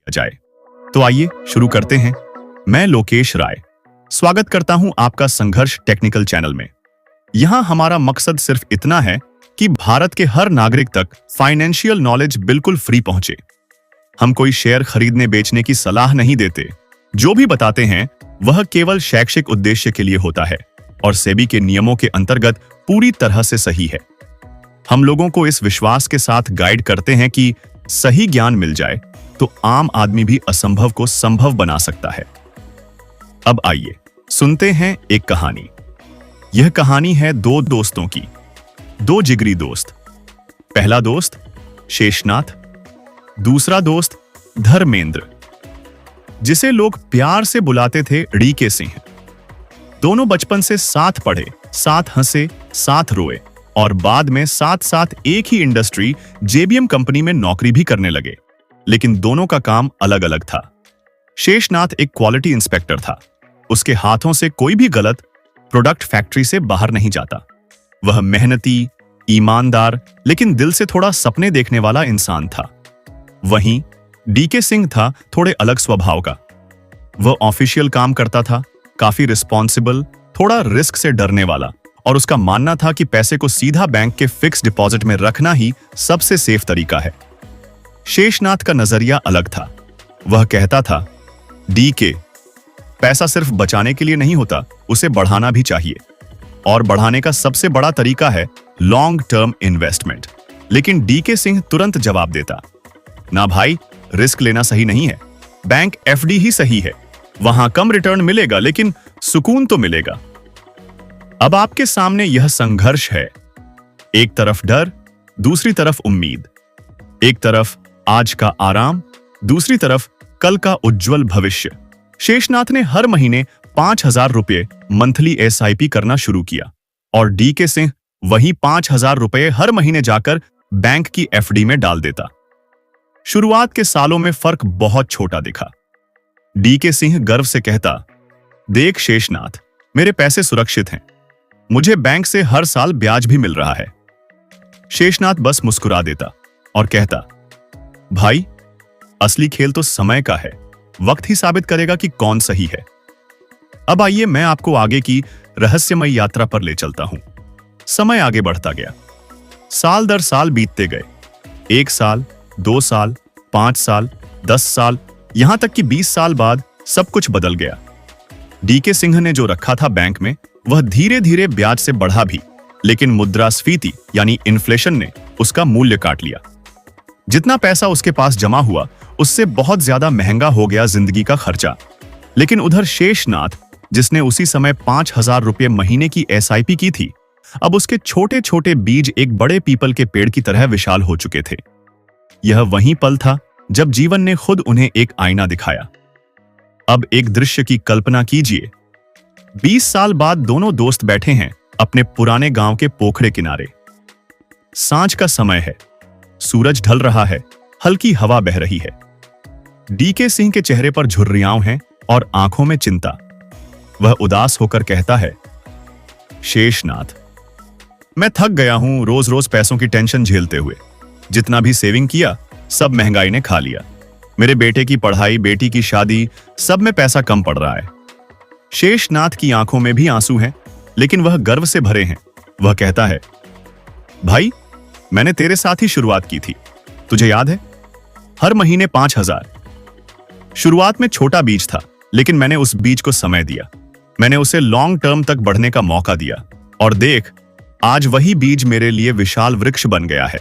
जाए। तो आइए शुरू करते हैं। मैं लोकेश राय स्वागत करता हूं आपका संघर्ष टेक्निकल चैनल में। यहां हमारा मकसद सिर्फ इतना है कि भारत के हर नागरिक तक फाइनेंशियल नॉलेज बिल्कुल फ्री पहुंचे। हम कोई शेयर खरीदने बेचने की सलाह नहीं देते। जो भी बताते हैं वह केवल शैक्षिक उद्देश्य के लिए होता है और सेबी के नियमों के अंतर्गत पूरी तरह से सही है। हम लोगों को इस विश्वास के साथ गाइड करते हैं कि सही ज्ञान मिल जाए तो आम आदमी भी असंभव को संभव बना सकता है। अब आइए सुनते हैं एक कहानी। यह कहानी है दो दोस्तों की, दो जिगरी दोस्त। पहला दोस्त शेषनाथ, दूसरा दोस्त धर्मेंद्र, जिसे लोग प्यार से बुलाते थे डीके सिंह। दोनों बचपन से साथ पढ़े, साथ हंसे, साथ रोए और बाद में साथ साथ एक ही इंडस्ट्री जेबीएम कंपनी में नौकरी भी करने लगे। लेकिन दोनों का काम अलग अलग था। शेषनाथ एक क्वालिटी इंस्पेक्टर था। उसके हाथों से कोई भी गलत प्रोडक्ट फैक्ट्री से बाहर नहीं जाता। वह मेहनती, ईमानदार, लेकिन दिल से थोड़ा सपने देखने वाला इंसान था। वहीं डीके सिंह था थोड़े अलग स्वभाव का। वह ऑफिशियल काम करता था, काफी रिस्पॉन्सिबल, थोड़ा रिस्क से डरने वाला, और उसका मानना था कि पैसे को सीधा बैंक के फिक्स डिपॉजिट में रखना ही सबसे सेफ तरीका है। शेषनाथ का नजरिया अलग था। वह कहता था, डीके, पैसा सिर्फ बचाने के लिए नहीं होता, उसे बढ़ाना भी चाहिए, और बढ़ाने का सबसे बड़ा तरीका है लॉन्ग टर्म इन्वेस्टमेंट। लेकिन डीके सिंह तुरंत जवाब देता, ना भाई, रिस्क लेना सही नहीं है। बैंक एफडी ही सही है। वहां कम रिटर्न मिलेगा लेकिन सुकून तो मिलेगा। अब आपके सामने यह संघर्ष है। एक तरफ डर, दूसरी तरफ उम्मीद। एक तरफ आज का आराम, दूसरी तरफ कल का उज्जवल भविष्य। शेषनाथ ने हर महीने 5,000 रुपये मंथली एसआईपी करना शुरू किया और डीके सिंह वही 5,000 रुपये हर महीने जाकर बैंक की एफडी में डाल देता। शुरुआत के सालों में फर्क बहुत छोटा दिखा। डीके सिंह गर्व से कहता, देख शेषनाथ, मेरे पैसे सुरक्षित हैं। मुझे बैंक से हर साल ब्याज भी मिल रहा है। शेषनाथ बस मुस्कुरा देता और कहता, भाई, असली खेल तो समय का है। वक्त ही साबित करेगा कि कौन सही है। अब आइए मैं आपको आगे की रहस्यमय यात्रा पर ले चलता हूं। समय आगे बढ़ता गया। साल दर साल बीतते गए। 1 साल, 2 साल, 5 साल, 10 साल, यहां तक कि 20 साल बाद सब कुछ बदल गया। डीके सिंह ने जो रखा था बैंक में, वह धीरे धीरे ब्याज से बढ़ा भी, लेकिन मुद्रास्फीति यानी इन्फ्लेशन ने उसका मूल्य काट लिया। जितना पैसा उसके पास जमा हुआ, उससे बहुत ज्यादा महंगा हो गया जिंदगी का खर्चा। लेकिन उधर शेषनाथ, जिसने उसी समय 5,000 रुपये महीने की एसआईपी की थी, अब उसके छोटे छोटे बीज एक बड़े पीपल के पेड़ की तरह विशाल हो चुके थे। यह वही पल था जब जीवन ने खुद उन्हें एक आईना दिखाया। अब एक दृश्य की कल्पना कीजिए। 20 साल बाद दोनों दोस्त बैठे हैं अपने पुराने गांव के पोखरे किनारे। सांझ का समय है, सूरज ढल रहा है, हल्की हवा बह रही है। डीके सिंह के चेहरे पर झुर्रियां हैं और आंखों में चिंता। वह उदास होकर कहता है, शेषनाथ, मैं थक गया हूं रोज रोज पैसों की टेंशन झेलते हुए। जितना भी सेविंग किया, सब महंगाई ने खा लिया। मेरे बेटे की पढ़ाई, बेटी की शादी, सब में पैसा कम पड़ रहा है। शेषनाथ की आंखों में भी आंसू हैं, लेकिन वह गर्व से भरे हैं। वह कहता है, भाई, मैंने तेरे साथ ही शुरुआत की थी, तुझे याद है? हर महीने 5,000। शुरुआत में छोटा बीज था, लेकिन मैंने उस बीज को समय दिया। मैंने उसे लॉन्ग टर्म तक बढ़ने का मौका दिया, और देख, आज वही बीज मेरे लिए विशाल वृक्ष बन गया है।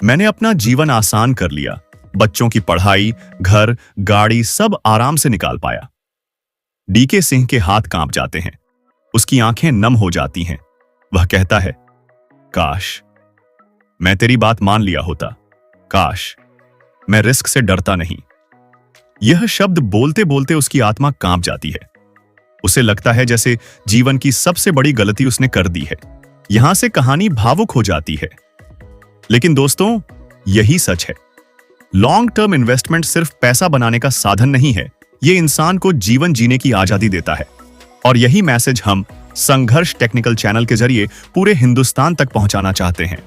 मैंने अपना जीवन आसान कर लिया। बच्चों की पढ़ाई, घर, गाड़ी सब आराम से निकाल पाया। डीके सिंह के हाथ कांप जाते हैं, उसकी आंखें नम हो जाती हैं। वह कहता है, काश मैं तेरी बात मान लिया होता। काश मैं रिस्क से डरता नहीं। यह शब्द बोलते बोलते उसकी आत्मा कांप जाती है। उसे लगता है जैसे जीवन की सबसे बड़ी गलती उसने कर दी है। यहां से कहानी भावुक हो जाती है। लेकिन दोस्तों, यही सच है। लॉन्ग टर्म इन्वेस्टमेंट सिर्फ पैसा बनाने का साधन नहीं है, यह इंसान को जीवन जीने की आजादी देता है। और यही मैसेज हम संघर्ष टेक्निकल चैनल के जरिए पूरे हिंदुस्तान तक पहुंचाना चाहते हैं।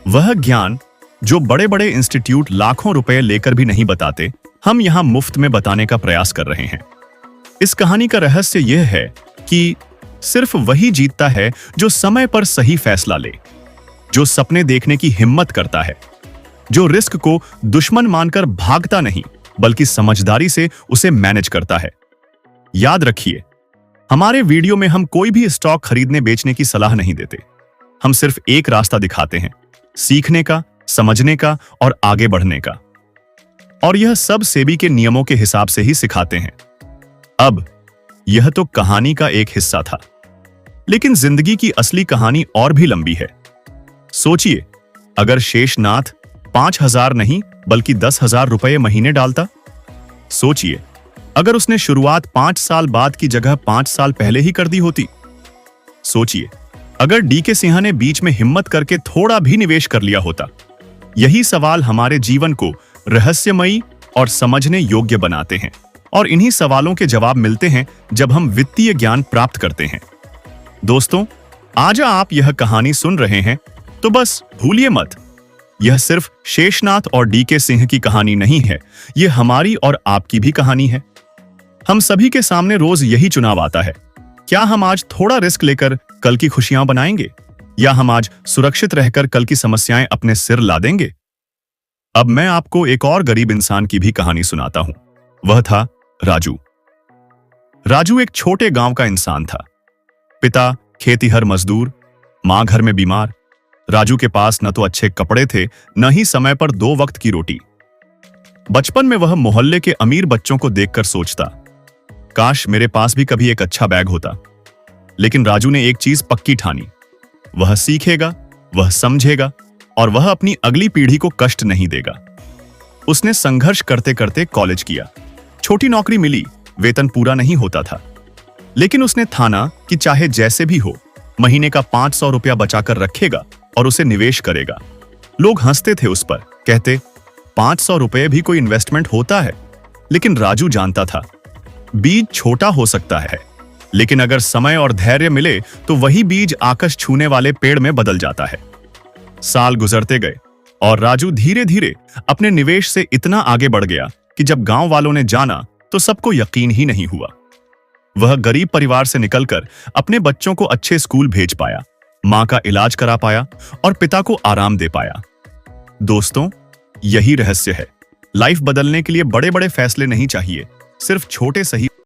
वह ज्ञान जो बड़े बड़े इंस्टीट्यूट लाखों रुपए लेकर भी नहीं बताते, हम यहां मुफ्त में बताने का प्रयास कर रहे हैं। इस कहानी का रहस्य यह है कि सिर्फ वही जीतता है जो समय पर सही फैसला ले, जो सपने देखने की हिम्मत करता है, जो रिस्क को दुश्मन मानकर भागता नहीं बल्कि समझदारी से उसे मैनेज करता है। याद रखिए, हमारे वीडियो में हम कोई भी स्टॉक खरीदने बेचने की सलाह नहीं देते। हम सिर्फ एक रास्ता दिखाते हैं, सीखने का, समझने का और आगे बढ़ने का। और यह सब सेबी के नियमों के हिसाब से ही सिखाते हैं। अब यह तो कहानी का एक हिस्सा था, लेकिन जिंदगी की असली कहानी और भी लंबी है। सोचिए, अगर शेषनाथ 5,000 नहीं बल्कि 10,000 रुपये महीने डालता। सोचिए, अगर उसने शुरुआत 5 साल बाद की जगह 5 साल पहले ही कर दी होती। सोचिए, अगर डीके सिंह ने बीच में हिम्मत करके थोड़ा भी निवेश कर लिया होता। यही सवाल हमारे जीवन को रहस्यमयी और समझने योग्य बनाते हैं, और इन्हीं सवालों के जवाब मिलते हैं जब हम वित्तीय ज्ञान प्राप्त करते हैं। दोस्तों, आज आप यह कहानी सुन रहे हैं तो बस भूलिए मत, यह सिर्फ शेषनाथ और डीके सिंह की कहानी नहीं है, यह हमारी और आपकी भी कहानी है। हम सभी के सामने रोज यही चुनाव आता है। क्या हम आज थोड़ा रिस्क लेकर कल की खुशियां बनाएंगे, या हम आज सुरक्षित रहकर कल की समस्याएं अपने सिर ला देंगे? अब मैं आपको एक और गरीब इंसान की भी कहानी सुनाता हूं। वह था राजू। राजू एक छोटे गांव का इंसान था। पिता खेतीहर मजदूर, मां घर में बीमार। राजू के पास न तो अच्छे कपड़े थे, न ही समय पर 2 वक्त की रोटी। बचपन में वह मोहल्ले के अमीर बच्चों को देखकर सोचता, काश मेरे पास भी कभी एक अच्छा बैग होता। लेकिन राजू ने एक चीज पक्की ठानी, वह सीखेगा, वह समझेगा और वह अपनी अगली पीढ़ी को कष्ट नहीं देगा। उसने संघर्ष करते करते कॉलेज किया। छोटी नौकरी मिली, वेतन पूरा नहीं होता था, लेकिन उसने ठाना कि चाहे जैसे भी हो, महीने का 500 रुपया बचाकर रखेगा और उसे निवेश करेगा। लोग हंसते थे उस पर, कहते 500 रुपये भी कोई इन्वेस्टमेंट होता है। लेकिन राजू जानता था, बीज छोटा हो सकता है, लेकिन अगर समय और धैर्य मिले तो वही बीज आकाश छूने वाले पेड़ में बदल जाता है। साल गुजरते गए और राजू धीरे धीरे अपने निवेश से इतना आगे बढ़ गया कि जब गांव वालों ने जाना तो सबको यकीन ही नहीं हुआ। वह गरीब परिवार से निकलकर अपने बच्चों को अच्छे स्कूल भेज पाया, मां का इलाज करा पाया और पिता को आराम दे पाया। दोस्तों, यही रहस्य है। लाइफ बदलने के लिए बड़े बड़े फैसले नहीं चाहिए, सिर्फ छोटे सही